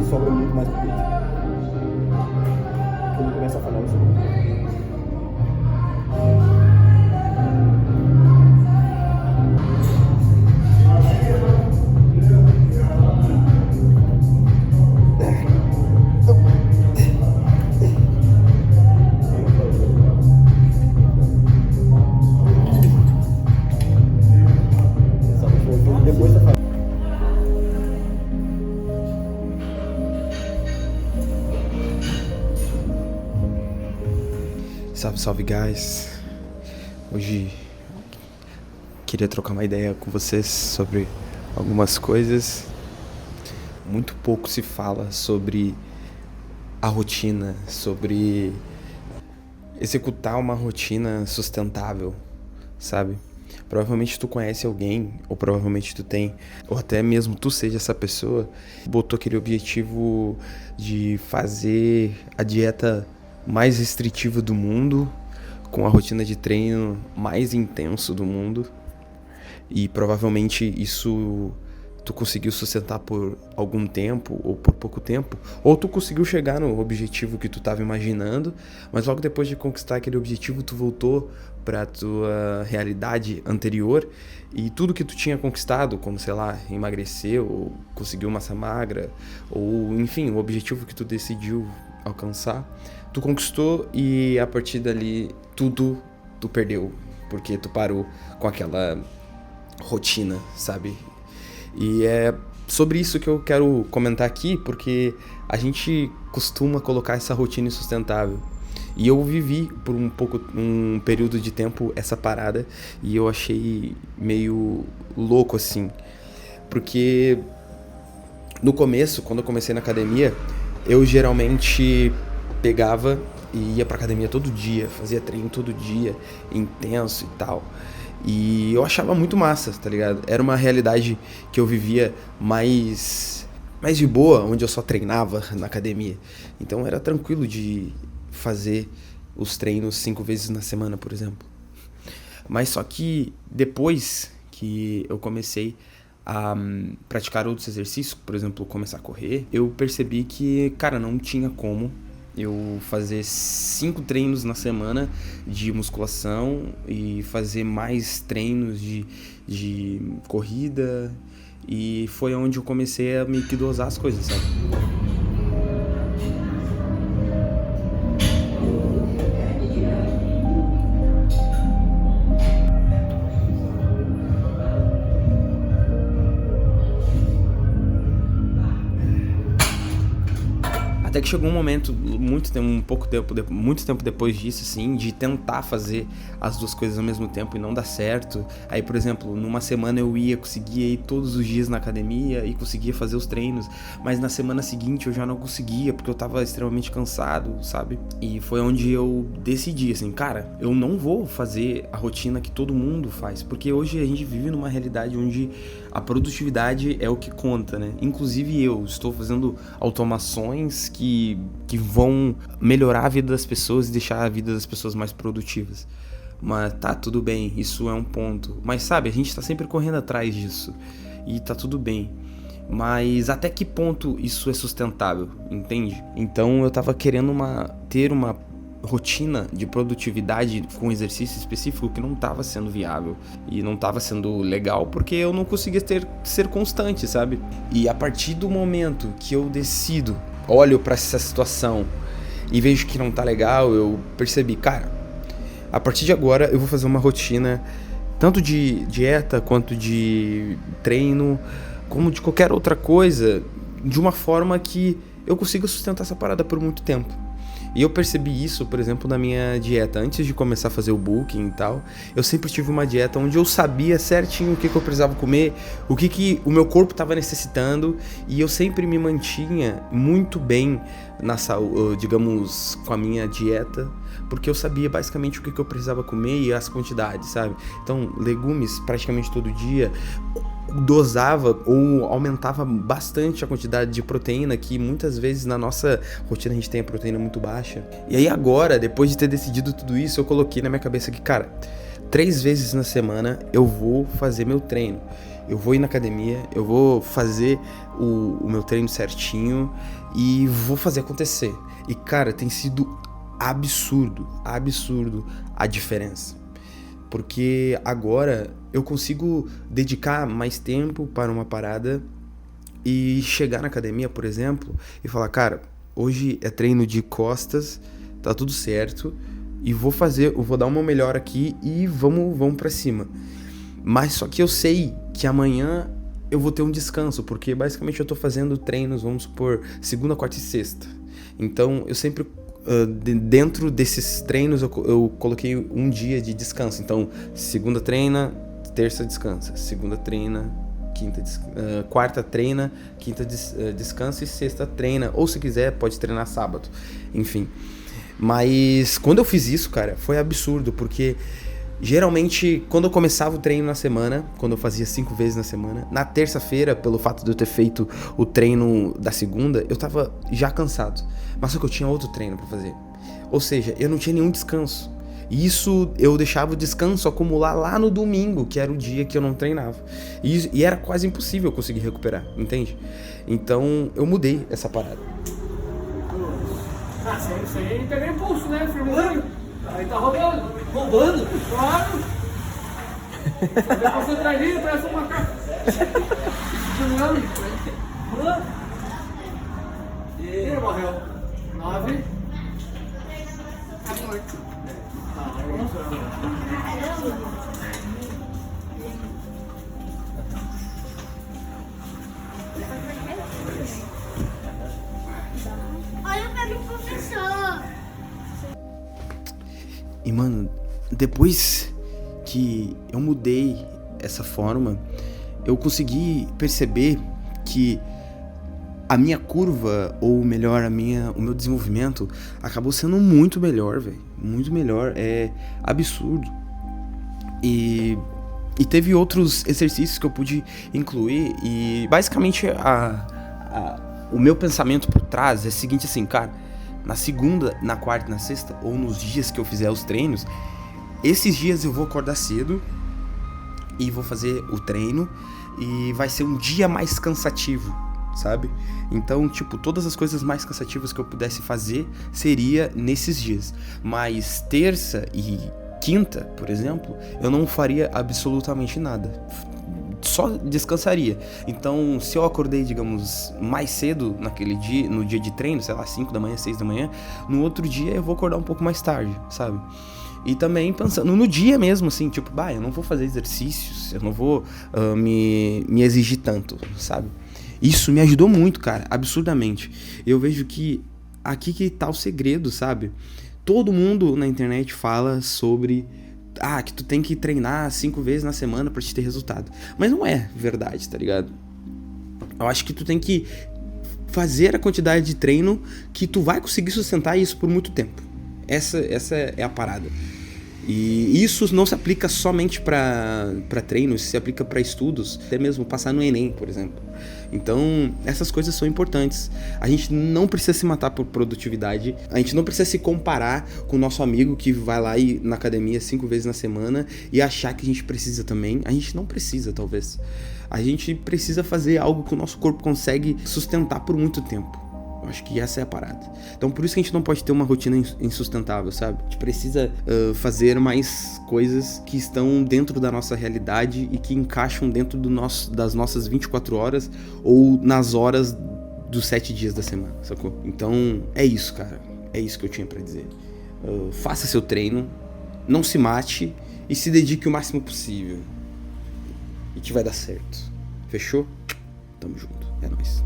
sobra muito mais pro vídeo. Quando começa a falar, eu sou... Depois você fala. Salve, salve, guys. Hoje queria trocar uma ideia com vocês sobre algumas coisas. Muito pouco se fala sobre a rotina, sobre executar uma rotina sustentável, sabe? Provavelmente tu conhece alguém, ou provavelmente tu tem, ou até mesmo tu seja essa pessoa, botou aquele objetivo de fazer a dieta mais restritiva do mundo, com a rotina de treino mais intenso do mundo, e provavelmente isso tu conseguiu sustentar por algum tempo ou por pouco tempo, ou tu conseguiu chegar no objetivo que tu estava imaginando, mas logo depois de conquistar aquele objetivo tu voltou para tua realidade anterior e tudo que tu tinha conquistado, como sei lá, emagrecer ou conseguiu massa magra, ou enfim, o objetivo que tu decidiu alcançar, tu conquistou e a partir dali tudo tu perdeu, porque tu parou com aquela rotina, sabe? E é sobre isso que eu quero comentar aqui, porque a gente costuma colocar essa rotina insustentável. E eu vivi por um período de tempo essa parada e eu achei meio louco assim. Porque no começo, quando eu comecei na academia, eu geralmente pegava e ia pra academia todo dia, fazia treino todo dia, intenso e tal. E eu achava muito massa, tá ligado? Era uma realidade que eu vivia mais de boa, onde eu só treinava na academia. Então era tranquilo de fazer os treinos 5 vezes na semana, por exemplo. Mas só que depois que eu comecei a praticar outros exercícios, por exemplo, começar a correr, eu percebi que, cara, não tinha como eu fazer 5 treinos na semana de musculação e fazer mais treinos de corrida, e foi onde eu comecei a meio que dosar as coisas, sabe? Até que chegou um momento, muito tempo depois disso, assim, de tentar fazer as duas coisas ao mesmo tempo e não dar certo. Aí, por exemplo, numa semana eu conseguia ir todos os dias na academia e conseguia fazer os treinos, mas na semana seguinte eu já não conseguia, porque eu tava extremamente cansado, sabe? E foi onde eu decidi, assim, cara, eu não vou fazer a rotina que todo mundo faz, porque hoje a gente vive numa realidade onde a produtividade é o que conta, né? Inclusive eu estou fazendo automações que vão melhorar a vida das pessoas e deixar a vida das pessoas mais produtivas. Mas tá, tudo bem, isso é um ponto. Mas sabe, a gente tá sempre correndo atrás disso. E tá tudo bem. Mas até que ponto isso é sustentável, entende? Então eu tava querendo ter uma rotina de produtividade com exercício específico que não estava sendo viável e não estava sendo legal, porque eu não conseguia ser constante, sabe? E a partir do momento que eu olho para essa situação e vejo que não tá legal, eu percebi, cara, a partir de agora eu vou fazer uma rotina tanto de dieta quanto de treino, como de qualquer outra coisa, de uma forma que eu consiga sustentar essa parada por muito tempo. E eu percebi isso, por exemplo, na minha dieta. Antes de começar a fazer o booking e tal, eu sempre tive uma dieta onde eu sabia certinho o que eu precisava comer, o que o meu corpo estava necessitando, e eu sempre me mantinha muito bem na saúde, digamos, com a minha dieta, porque eu sabia basicamente o que eu precisava comer e as quantidades, sabe? Então, legumes praticamente todo dia, dosava ou aumentava bastante a quantidade de proteína, que muitas vezes na nossa rotina a gente tem a proteína muito baixa. E aí agora, depois de ter decidido tudo isso, eu coloquei na minha cabeça que, cara, 3 vezes na semana eu vou fazer meu treino. Eu vou ir na academia, eu vou fazer o meu treino certinho e vou fazer acontecer. E cara, tem sido absurdo a diferença. Porque agora eu consigo dedicar mais tempo para uma parada e chegar na academia, por exemplo, e falar, cara, hoje é treino de costas, tá tudo certo, e eu vou dar uma melhor aqui e vamos pra cima. Mas só que eu sei que amanhã eu vou ter um descanso, porque basicamente eu tô fazendo treinos, vamos supor, segunda, quarta e sexta. Então eu sempre, dentro desses treinos, eu coloquei um dia de descanso. Então, segunda treina, terça descansa, segunda treina, quarta treina, quinta descansa e sexta treina. Ou se quiser, pode treinar sábado. Enfim. Mas quando eu fiz isso, cara, foi absurdo, porque geralmente quando eu começava o treino na semana, quando eu fazia 5 vezes na semana, na terça-feira, pelo fato de eu ter feito o treino da segunda, eu tava já cansado. Mas só que eu tinha outro treino pra fazer. Ou seja, eu não tinha nenhum descanso. E isso eu deixava o descanso acumular lá no domingo, que era o dia que eu não treinava. E era quase impossível eu conseguir recuperar, entende? Então eu mudei essa parada. Isso aí peguei impulso, né? Firmando. Aí tá roubando. Roubando? Claro. Você concentradinho, parece um macaco. Firmando. E morreu. 9. Tá morto. Olha pra mim, professor. E mano, depois que eu mudei essa forma, eu consegui perceber que a minha curva, ou melhor, o meu desenvolvimento acabou sendo muito melhor, velho. Muito melhor, é absurdo. E teve outros exercícios que eu pude incluir, e basicamente o meu pensamento por trás é o seguinte, assim, cara, na segunda, na quarta e na sexta, ou nos dias que eu fizer os treinos, esses dias eu vou acordar cedo e vou fazer o treino, e vai ser um dia mais cansativo, sabe? Então, tipo, todas as coisas mais cansativas que eu pudesse fazer seria nesses dias. Mas terça e quinta, por exemplo, eu não faria absolutamente nada. Só descansaria. Então, se eu acordei, digamos, mais cedo naquele dia, no dia de treino, sei lá, 5 da manhã, 6 da manhã, no outro dia eu vou acordar um pouco mais tarde, sabe? E também pensando no dia mesmo, assim, tipo, eu não vou fazer exercícios, eu não vou me exigir tanto, sabe? Isso me ajudou muito, cara, absurdamente. Eu vejo que aqui que tá o segredo, sabe? Todo mundo na internet fala sobre que tu tem que treinar 5 vezes na semana pra te ter resultado. Mas não é verdade, tá ligado? Eu acho que tu tem que fazer a quantidade de treino que tu vai conseguir sustentar isso por muito tempo. Essa é a parada. E isso não se aplica somente para treino, isso se aplica para estudos, até mesmo passar no Enem, por exemplo. Então, essas coisas são importantes. A gente não precisa se matar por produtividade, a gente não precisa se comparar com o nosso amigo que vai lá na academia 5 vezes na semana e achar que a gente precisa também. A gente não precisa, talvez. A gente precisa fazer algo que o nosso corpo consegue sustentar por muito tempo. Eu acho que essa é a parada. Então por isso que a gente não pode ter uma rotina insustentável, sabe? A gente precisa fazer mais coisas que estão dentro da nossa realidade e que encaixam dentro das nossas 24 horas ou nas horas dos 7 dias da semana, sacou? Então é isso, cara. É isso que eu tinha pra dizer. Faça seu treino, não se mate e se dedique o máximo possível. E que vai dar certo. Fechou? Tamo junto. É nóis.